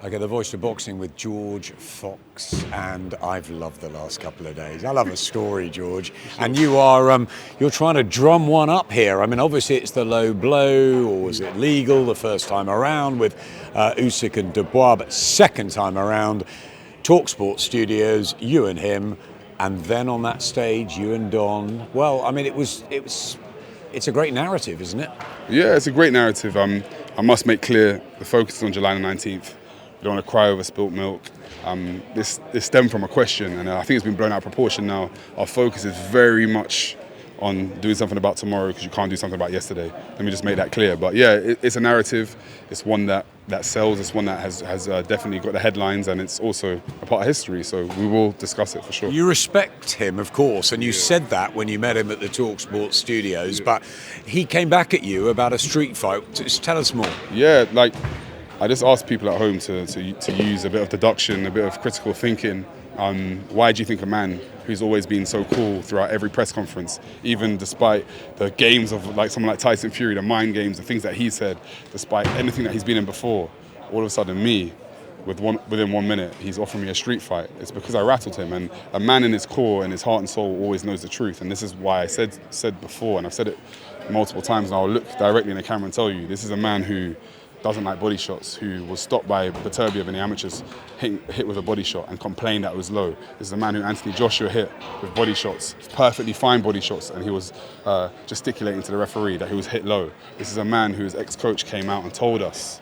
I get the voice of boxing with George Fox, and I've loved the last couple of days. I love a story, George. And you're trying to drum one up here. I mean, obviously it's the low blow, or was it legal the first time around with Usyk and Dubois, but second time around, TalkSport Studios, you and him, and then on that stage, you and Don. Well, I mean, it's a great narrative, isn't it? Yeah, it's a great narrative. I must make clear the focus is on July the 19th. We don't want to cry over spilt milk. This stemmed from a question, and I think it's been blown out of proportion now. Our focus is very much on doing something about tomorrow because you can't do something about yesterday. Let me just make that clear. But yeah, it's a narrative. It's one that sells. It's one that has definitely got the headlines, and it's also a part of history. So we will discuss it for sure. You respect him, of course, and you said that when you met him at the TalkSport Studios. But he came back at you about a street fight. Just tell us more. Yeah, like I just asked people at home to use a bit of deduction, a bit of critical thinking. Why do you think a man who's always been so cool throughout every press conference, even despite the games of like someone like Tyson Fury, the mind games, the things that he said, despite anything that he's been in before, all of a sudden me, within 1 minute, he's offering me a street fight? It's because I rattled him. And a man in his core, in his heart and soul, always knows the truth. And this is why I said before, and I've said it multiple times, and I'll look directly in the camera and tell you, this is a man who doesn't like body shots, who was stopped by Beterbiev in the amateurs, hit with a body shot and complained that it was low. This is a man who Anthony Joshua hit with body shots, perfectly fine body shots, and he was gesticulating to the referee that he was hit low. This is a man whose ex-coach came out and told us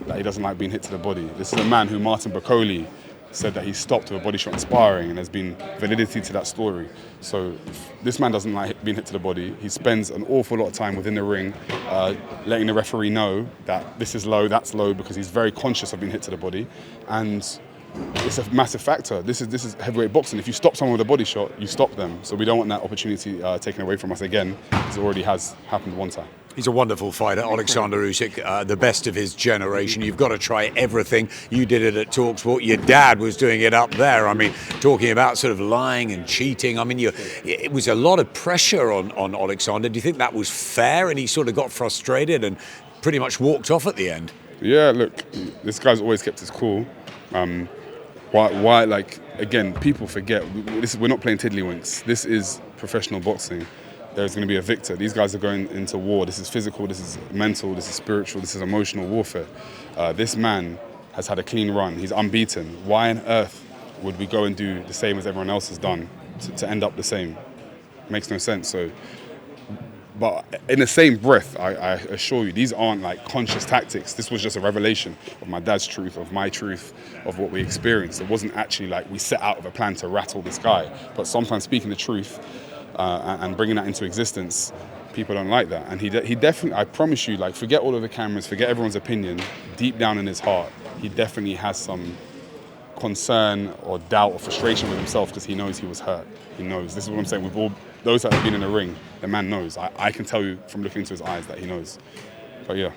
that he doesn't like being hit to the body. This is a man who Martin Boccoli said that he stopped with a body shot in sparring, and there's been validity to that story. So this man doesn't like being hit to the body. He spends an awful lot of time within the ring letting the referee know that this is low, that's low, because he's very conscious of being hit to the body. And it's a massive factor. This is heavyweight boxing. If you stop someone with a body shot, you stop them. So we don't want that opportunity taken away from us again, because it already has happened one time. He's a wonderful fighter, Alexander Usyk, the best of his generation. You've got to try everything. You did it at TalkSport. Your dad was doing it up there. I mean, talking about sort of lying and cheating. I mean, it was a lot of pressure on Alexander. Do you think that was fair? And he sort of got frustrated and pretty much walked off at the end. Yeah, look, this guy's always kept his cool. Why? Like, again, people forget. We're not playing tiddlywinks. This is professional boxing. There's going to be a victor. These guys are going into war. This is physical, this is mental, this is spiritual, this is emotional warfare. This man has had a clean run. He's unbeaten. Why on earth would we go and do the same as everyone else has done to end up the same? Makes no sense. So, but in the same breath, I assure you, these aren't like conscious tactics. This was just a revelation of my dad's truth, of my truth, of what we experienced. It wasn't actually like we set out with a plan to rattle this guy. But sometimes speaking the truth, and bringing that into existence, people don't like that. And he definitely, I promise you, like, forget all of the cameras, forget everyone's opinion, deep down in his heart, he definitely has some concern or doubt or frustration with himself because he knows he was hurt. He knows. This is what I'm saying. With all those that have been in the ring, the man knows. I can tell you from looking into his eyes that he knows. But yeah.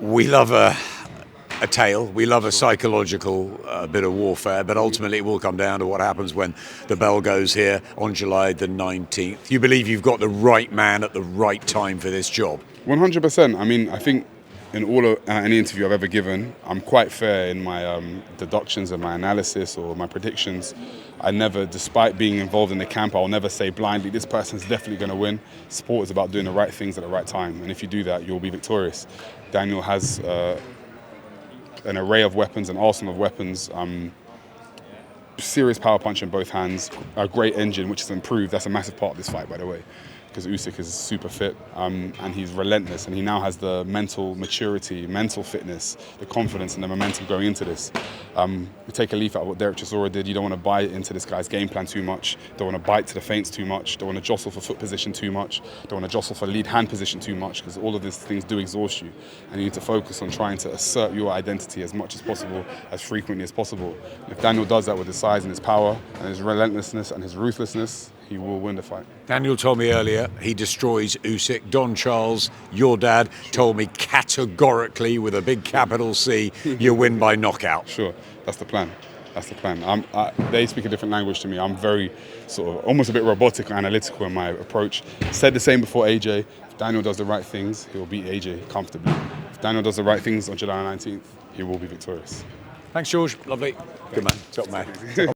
We love a tale. We love a psychological bit of warfare, but ultimately it will come down to what happens when the bell goes here on July the 19th. You believe you've got the right man at the right time for this job? 100%. I mean, I think in all of any interview I've ever given, I'm quite fair in my deductions and my analysis or my predictions. I never, despite being involved in the camp, I'll never say blindly, this person's definitely going to win. Sport is about doing the right things at the right time, and if you do that, you'll be victorious. Daniel has an array of weapons, an arsenal of weapons, serious power punch in both hands, a great engine which has improved. That's a massive part of this fight, by the way, because Usyk is super fit and he's relentless, and he now has the mental maturity, mental fitness, the confidence and the momentum going into this. We take a leaf out of what Derek Chisora did. You don't want to buy into this guy's game plan too much, don't want to bite to the feints too much, don't want to jostle for foot position too much, don't want to jostle for lead hand position too much, because all of these things do exhaust you, and you need to focus on trying to assert your identity as much as possible, as frequently as possible. If Daniel does that with his size and his power and his relentlessness and his ruthlessness, he will win the fight. Daniel told me earlier he destroys Usyk. Don Charles, your dad, told me categorically, with a big capital C, you win by knockout. Sure, that's the plan. That's the plan. They speak a different language to me. I'm very sort of almost a bit robotic and analytical in my approach. Said the same before AJ. If Daniel does the right things, he'll beat AJ comfortably. If Daniel does the right things on July 19th, he will be victorious. Thanks, George. Lovely. Good man. Top man.